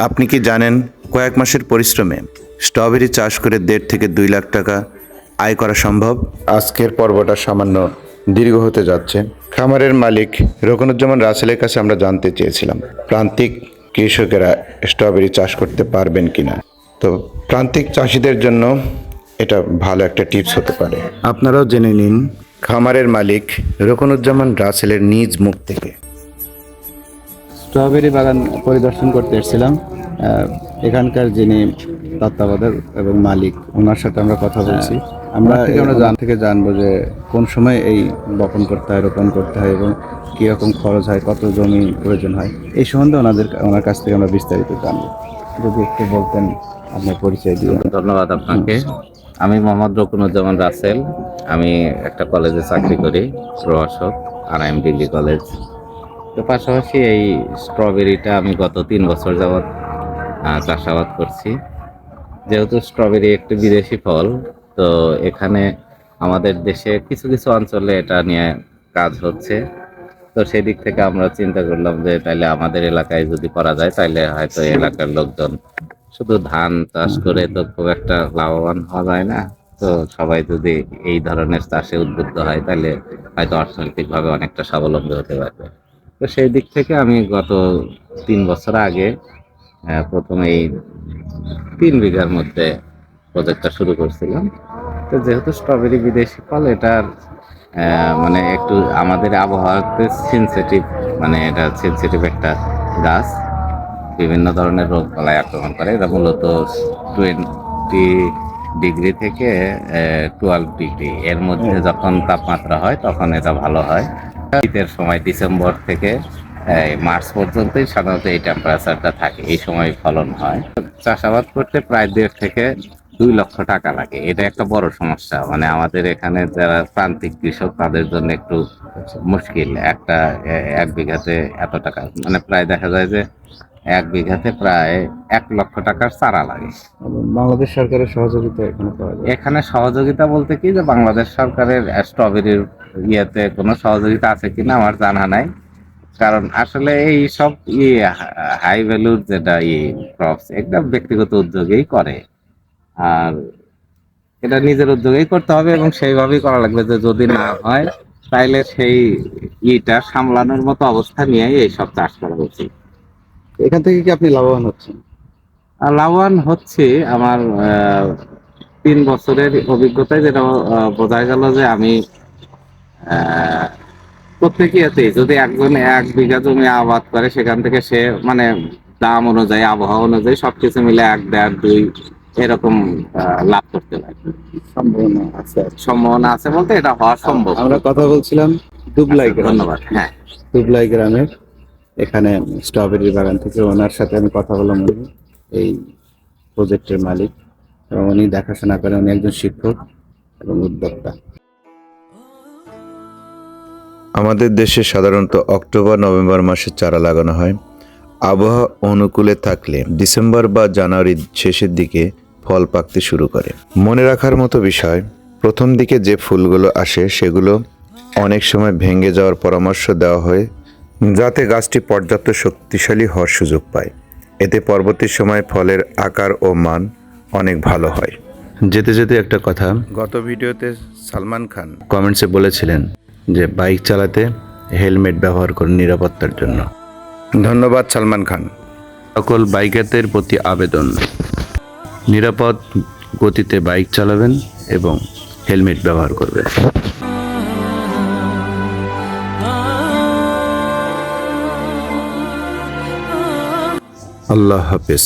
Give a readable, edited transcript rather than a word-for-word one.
আপনি কি জানেন কয়েক মাসের পরিশ্রমে স্ট্রবেরি চাষ করে 1.5 থেকে 2 লাখ টাকা আয় করা সম্ভব? আজকের পর্বটা সামান্য দীর্ঘ হতে যাচ্ছে। খামারের মালিক রকনুজ্জামান রাসেলের কাছে আমরা জানতে চেয়েছিলাম প্রান্তিক কৃষকেরা স্ট্রবেরি চাষ করতে পারবেন কিনা। তো প্রান্তিক চাষিদের জন্য এটা ভালো একটা টিপস হতে পারে। আপনারাও জেনে নিন খামারের মালিক রকনুজ্জামান রাসেলের নিজ মুখ থেকে। স্ট্রবেরি বাগান পরিদর্শন করতে এসেছিলাম। এখানকার যিনি তত্ত্বাবধায়ক এবং মালিক, ওনার সাথে আমরা কথা বলছি। আমরা জানবো যে কোন সময় এই বপন করতে হয়, রোপণ করতে হয় এবং কীরকম খরচ হয়, কত জমি প্রয়োজন হয়, এই সম্বন্ধে ওনার কাছ থেকে আমরা বিস্তারিত জানবো। যদি একটু বলতেন আপনার পরিচয় দিয়ে। ধন্যবাদ আপনাকে। আমি মোহাম্মদ রকনুজ্জামান রাসেল। আমি একটা কলেজে চাকরি করি, প্রভাষক, RIM ডিগ্রি কলেজ। তো পাশাপাশি এই স্ট্রবেরিটা আমি গত 3 বছর যাবৎ চাষাবাদ করছি। যেহেতু স্ট্রবেরি একটি বিদেশি ফল, তো এখানে আমাদের দেশে কিছু কিছু অঞ্চলে এটা নিয়ে কাজ হচ্ছে। তো সেই দিক থেকে আমরা চিন্তা করলাম যে তাইলে আমাদের এলাকায় যদি করা যায় তাইলে হয়তো এলাকার লোকজন শুধু ধান চাষ করে তো খুব একটা লাভবান হওয়া যায় না। তো সবাই যদি এই ধরনের চাষে উদ্বুদ্ধ হয় তাহলে হয়তো অর্থনৈতিকভাবে অনেকটা স্বাবলম্বী হতে পারবে। তো সেই দিক থেকে আমি গত 3 বছর আগে প্রথমে এই 3 বিঘার মধ্যে প্রজেক্টটা শুরু করছিলাম। তো যেহেতু স্ট্রবেরি বিদেশি ফল, এটার মানে একটু আমাদের আবহাওয়াতে সেন্সিটিভ, মানে এটা সেন্সিটিভ একটা গাছ। বিভিন্ন ধরনের রোগ বালাই আক্রমণ করে। এটা মূলত 20 ডিগ্রি থেকে 12 ডিগ্রি এর মধ্যে যখন তাপমাত্রা হয় তখন এটা ভালো হয়। শীতের সময় ডিসেম্বর থেকে মার্চ পর্যন্তই সাধারণত এই টেম্পারেচারটা থাকে, এই সময় ফলন হয়। চাষাবাদ করতে প্রায় 1.5 থেকে 2 লক্ষ টাকা লাগে। এটা একটা বড় সমস্যা, মানে আমাদের এখানে যারা প্রান্তিক কৃষক তাদের জন্য একটু মুশকিল। এক বিঘাতে এত টাকা, মানে প্রায় দেখা যায় যে 1 বিঘাতে প্রায় 1 লক্ষ টাকার চারা লাগে। বাংলাদেশ সরকারের সহযোগিতা এখানে পাওয়া যায়? এখানে সহযোগিতা বলতে কি, যে বাংলাদেশ সরকারের স্ট্রবেরির ইয়েতে কোনো সহযোগিতা আছে কিনা আমার জানা নাই। কারণ আসলে এই সব হাই ভ্যালুর যেটা ক্রপস, এটা ব্যক্তিগত উদ্যোগেই করে। আর এটা নিজের উদ্যোগেই করতে হবে এবং সেইভাবেই করা লাগবে। যে যদি না হয় তাইলে সেই সামলানোর মতো অবস্থা নিয়ে এইসব চাষ করা উচিত। এখান থেকে কি আপনি লাভবান হচ্ছেন? লাভবান হচ্ছে আমার 3 বছরের অভিজ্ঞতায় যেটা বোঝা গেল যে আমি প্রত্যেক ইয়েতেই যদি একজন 1 বিঘা জমি আবাদ করে, সেখান থেকে সে মানে দাম অনুযায়ী, আবহাওয়া অনুযায়ী সবকিছু মিলে 1, 1.5, 2 এরকম লাভ করতে পারে। সম্ভাবনা আছে বলতে এটা হওয়া সম্ভব। আমরা কথা বলছিলাম দুবলাই গ্রাম। ধন্যবাদ। হ্যাঁ, দুবলাই গ্রামের এখানে স্ট্রবেরি বাগান থেকে ওনার সাথে আমি কথা বললাম। এই প্রজেক্টের মালিক, এবং উনি দেখাশোনা করেন। উনি একজন শিক্ষক এবং উদ্যোক্তা। আমাদের দেশে সাধারণত অক্টোবর-নভেম্বর মাসে চারা লাগানো হয়। আবহাওয়া অনুকূলে থাকলে ডিসেম্বর বা জানুয়ারির শেষের দিকে ফল পাকতে শুরু করে। মনে রাখার মতো বিষয়, প্রথম দিকে যে ফুলগুলো আসে সেগুলো অনেক সময় ভেঙে যাওয়ার পরামর্শ দেওয়া হয়, যাতে গাছটি পর্যাপ্ত শক্তিশালী হওয়ার সুযোগ পায়। এতে পরবর্তী সময় ফলের আকার ও মান অনেক ভালো হয়। যেতে যেতে একটা কথা, গত ভিডিওতে সালমান খান কমেন্টসে বলেছিলেন যে বাইক চালাতে হেলমেট ব্যবহার করুন নিরাপত্তার জন্য। ধন্যবাদ সালমান খান। সকল বাইকারদের প্রতি আবেদন, নিরাপদ গতিতে বাইক চালাবেন এবং হেলমেট ব্যবহার করবেন। আল্লাহ হাফেজ।